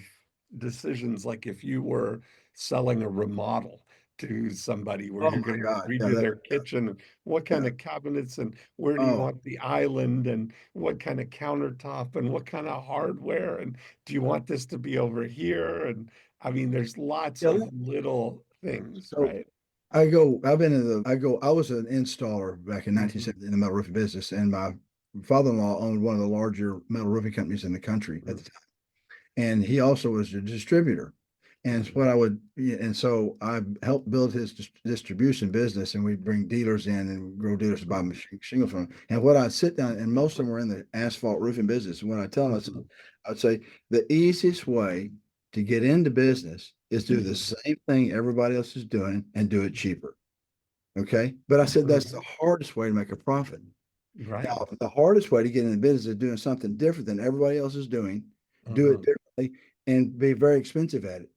decisions like if you were selling a remodel to somebody where Oh you're my going to God. Yeah, redo their kitchen and what kind yeah. of cabinets and where do you Oh, want the island and what kind of countertop and what kind of hardware and do you want this to be over here? And I mean, there's lots yeah. of little things, So right? I was an installer back in Mhm, 1970 in the metal roofing business, and my father-in-law owned one of the larger metal roofing companies in the country at mhm, the time. And he also was a distributor. And mhm, what I would, yeah, and so I helped build his distribution business, and we'd bring dealers in and grow dealers to buy mhm, shingles from him. And what I'd sit down, and most of them were in the asphalt roofing business. And when I tell them, mhm, I'd say the easiest way to get into business is do the mhm. same thing everybody else is doing and do it cheaper. Okay. But I said, that's the Mhm. hardest way to make a profit. Right. Now, the hardest way to get in the business is doing something different than everybody else is doing, do it Uh-huh. differently, and be very expensive at it.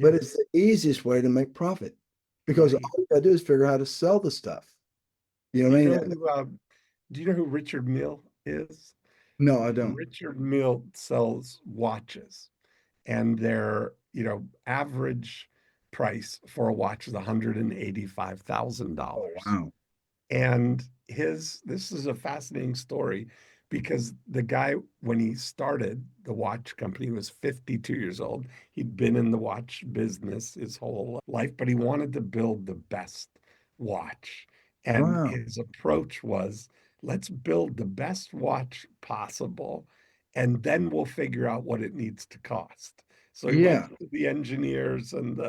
But it's Yes. the easiest way to make profit because all Right. you gotta do is figure out how to sell the stuff. You know what You I know mean? who, do you know who Richard Mille is? No, I don't. Richard Mille sells watches, and their, average price for a watch is Oh, $185,000. wow. And this is a fascinating story because the guy, when he started the watch company, was 52 years old. He'd been in the watch business his whole life, but he wanted to build the best watch. And Wow. his approach was, let's build the best watch possible, and then we'll figure out what it needs to cost. So he went Yeah. to the engineers and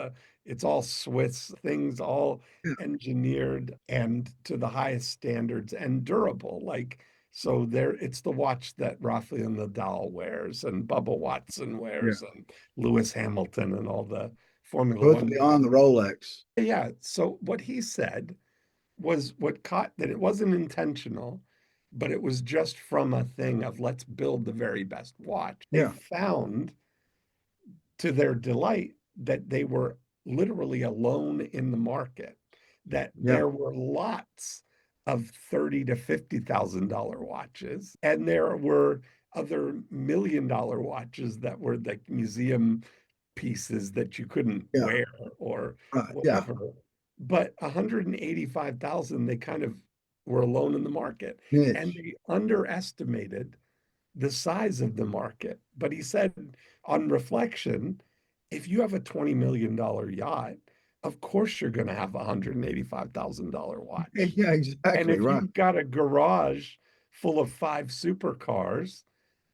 it's all Swiss things, all Yeah. engineered and to the highest standards and durable. So there, it's the watch that Rafael Nadal wears and Bubba Watson Yeah. wears and Lewis Hamilton and all the Formula So it's One. beyond the Rolex. Yeah. So what he said was what caught that it wasn't intentional, but it was just from a thing of let's build the very best watch. They Yeah. found to their delight that they were literally alone in the market, that Yeah. there were lots of 30 to $50,000 watches, and there were other $1 million watches that were like museum pieces that you couldn't Yeah. wear or Right. Yeah. whatever. But 185,000, they kind of were alone in the market, and Niche. they underestimated the size of the market. But he said, on reflection, if you have a $20 million yacht, of course you're going to have a $185,000 watch. Yeah, And exactly. if Right. you've got a garage full of 5 supercars,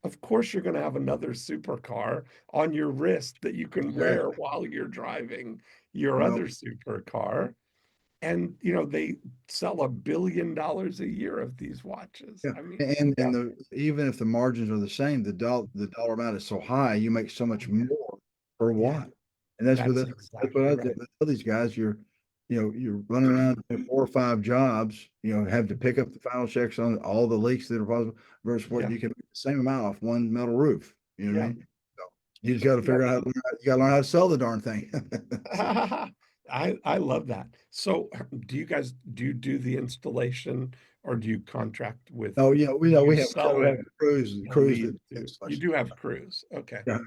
of course you're going to have another supercar on your wrist that you can wear Exactly. while you're driving your No. other supercar. And they sell $1 billion a year of these watches. Yeah. I mean, And yeah, the even if the margins are the same, the dollar amount is so high, you make so much yeah, more per yeah. watt. And that's what That's that's what exactly I right. tell these guys. You're running around doing 4 or 5 jobs. Have to pick up the final checks on all the leaks that are possible versus what Yeah, you can make the same amount off one metal roof. You know what I yeah, mean? So you just got to yeah. figure out you got to learn how to sell the darn thing. So, I love that. So, do you do the installation or do you contract with? oh yeah, we Do know you we have sell a cruise lead that to? You installation. do have crews. Okay. Yeah,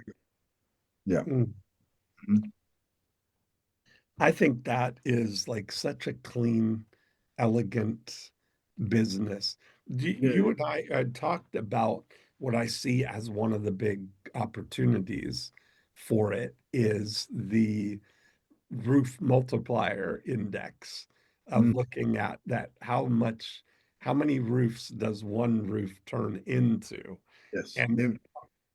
yeah. Mm. Mhm. I think that is like such a clean, elegant business. Yeah. You and I talked about what I see as one of the big opportunities for it is the roof multiplier index of Mm, looking at that how many roofs does one roof turn into? yes. And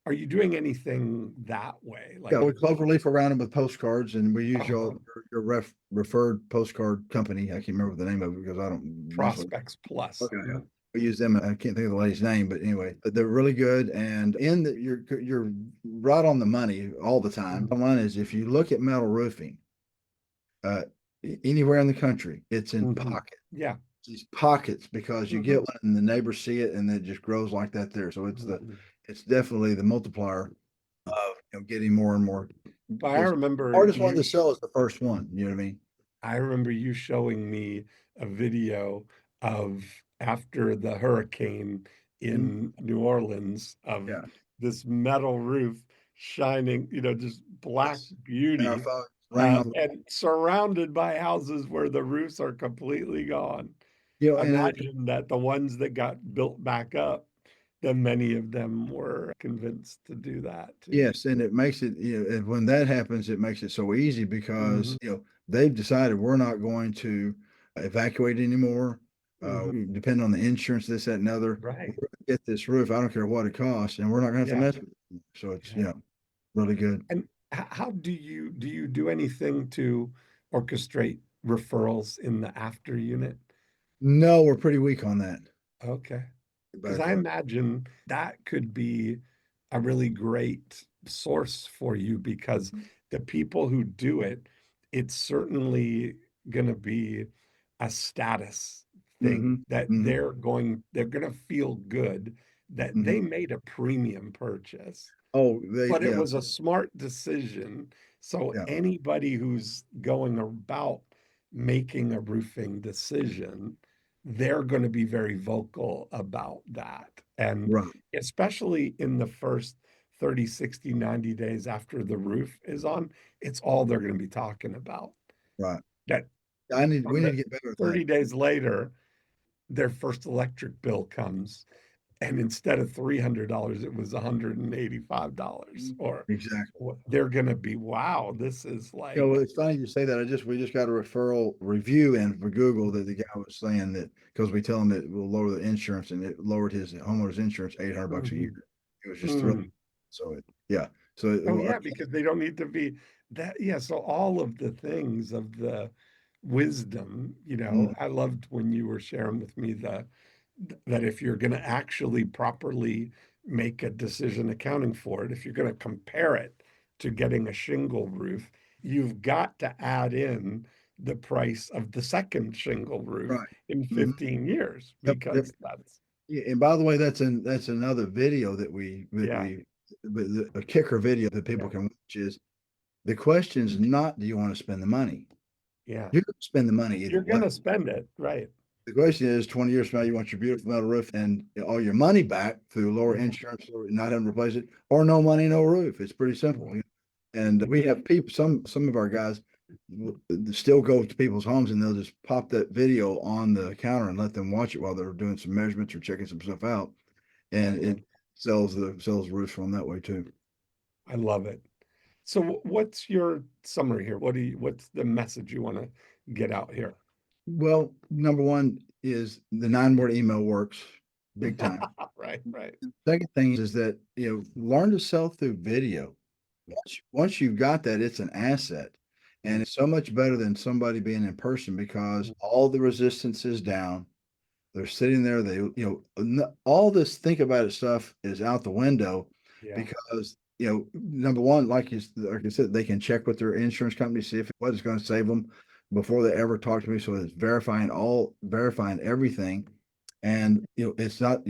are you doing anything that way? Yeah, Like we cloverleaf around them with postcards, and we use uh, your referred postcard company. I can't remember the name of it because I don't mess with. Prospects Plus. Okay, yeah. Mhm. We use them. I can't think of the lady's name, but anyway, but they're really good. And you're right on the money all the time. Mhm. Bottom line is, if you look at metal roofing, uh, anywhere in the country, it's in Mhm. pockets. Yeah. These pockets because you get Mhm. one and the neighbors see it and it just grows like that there. So Mhm. it's definitely the multiplier of getting more and more. But I Because remember hardest one you to sell is the first one. You know what I mean? I remember you showing me a video of after the hurricane Mhm. in New Orleans of Yeah. this metal roof shining, just black Yes. And our beauty, phone rang on. and surrounded by houses where the roofs are completely gone. And Imagine that the ones that got built back up, that many of them were convinced to do that too. yes, and it makes it, and when that happens, it makes it so easy because, Hmm. they've decided we're not going to evacuate anymore. Hmm. We depend on the insurance, this, that, and other. We're Right. going to get this roof. I don't care what it costs, and we're not going to have to Yeah. mess with it. So it's, Yeah. really good. And how do you do anything to orchestrate referrals in the after unit? No, we're pretty weak on that. Okay. Because But I imagine that could be a really great source for you because the people who do it, it's certainly going to be a status thing Hmm. that Hmm. they're going to feel good that they Hmm. made a premium purchase, Oh, they, but it yeah, was a smart decision. So yeah, anybody who's going about making a roofing decision, they're going to be very vocal about that. And right, especially in the first 30, 60, 90 days after the roof is on, it's all they're going to be talking about. right. That We on need the to get better at that. 30 days later, their first electric bill comes. And instead of $300, it was $185. Or Exactly. they're going to be, wow, this is You know, like, it's funny you say that. We just got a referral review in for Google that the guy was saying that because we tell him that we'll lower the insurance, and it lowered his homeowner's insurance $800 a year. mhm, He was just thrilled. mhm. So yeah. So Oh yeah, because they don't need to be that. Yeah, so all of the things of the wisdom, mm, I loved when you were sharing with me that if you're going to actually properly make a decision accounting for it, if you're going to compare it to getting a shingle roof, you've got to add in the price of the second shingle roof right. in Hmm. 15 years Yep. Yep. because that's, Yeah, and by the way, that's another video yeah, but a kicker video that people yeah, can watch is the question's not, do you want to spend the money? yeah. You're going to spend the money either You're way. going to spend it, right? The question is 20 years from now, you want your beautiful metal roof and all your money back through lower Mhm, insurance, or not having to replace it, or no money, no roof. It's pretty mhm, simple. And we have people, some of our guys still go to people's homes and they'll just pop that video on the counter and let them watch it while they're doing some measurements or checking some stuff out. And it mhm. sells roofs from that way too. I love it. So what's your summary here? What's the message you want to get out here? Well, number one is the 9-word email works big time. Right, right. Second thing is that, learn to sell through video. Once you've got that, it's an asset. And it's so much better than somebody being in person because all the resistance is down. They're sitting there. All this think about it stuff is out the window Yeah. because, number one, like I said, they can check with their insurance company, see if what is going to save them before they ever talk to me. So it's verifying everything. And it's not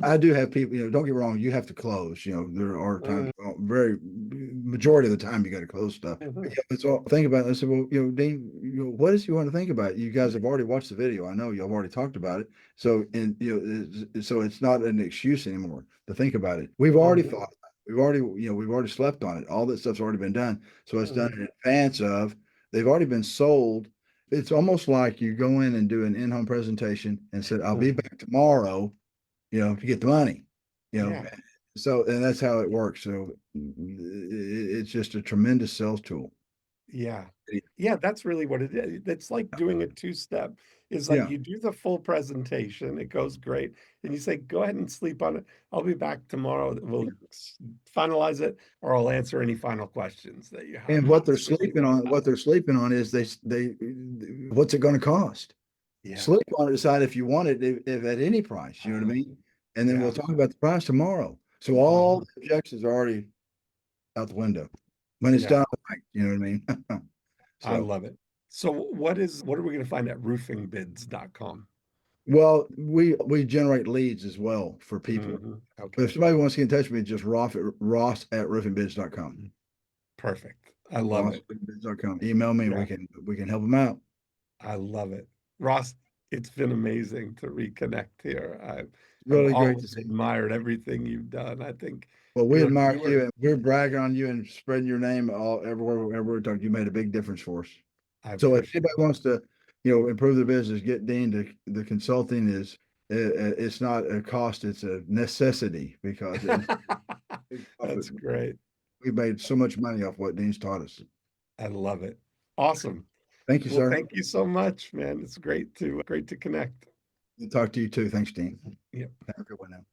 I do have people, don't get me wrong, you have to close. There are times, Mhm, very majority of the time you got to close stuff. But mhm, yeah, it's all think about it. I said, well, Dean, what is you want to think about? You guys have already watched the video. I know you've already talked about it. So, and so it's not an excuse anymore to think about it. We've already mhm, thought about it. We've already slept on it. All that stuff's already been done. So it's done mhm, in advance of, they've already been sold. It's almost like you go in and do an in-home presentation and said, I'll be mhm. back tomorrow, to get the money, you know. Yeah. So, and that's how it works. So it's just a tremendous sales tool. Yeah. Yeah, that's really what it is. It's like doing a two-step. It's like Yeah. you do the full presentation, it goes great, and you say, go ahead and sleep on it. I'll be back tomorrow. We'll finalize it, or I'll answer any final questions that you have. And And that's really what it's what about. they're sleeping on is what's it going to cost? Yeah. Sleep on it, decide if you want it, if at any price, you know what I Uh-huh. mean? And then we'll Yeah. talk about the price tomorrow. So all Uh-huh. the objections are already out the window when it's Yeah. done right, you know what I mean? I So, love it. So what are we going to find at roofingbids.com? we generate leads as well for people. Hmm. But Okay. if somebody wants to get in touch with me, just Ross at roofingbids.com. Perfect. I love it. Ross@roofingbids.com. Email me, Yeah. we can help them out. I love it. Ross, it's been amazing to reconnect here. I've Really great to always see you. admired everything you've done. I think Well, we you're admire you you were and we're bragging on you and spreading your name all everywhere we talk. You made a big difference for us. I So if appreciate anybody wants to, improve their business, get Dean to the consulting is it's not a cost, it's a necessity because it. big profit. That's great. We made so much money off what Dean's taught us. I love it. Awesome. Thank you, Well, sir. thank you so much, man. It's great to connect. Good to talk to you too. Thanks, Dean. Yeah. Have a good one now.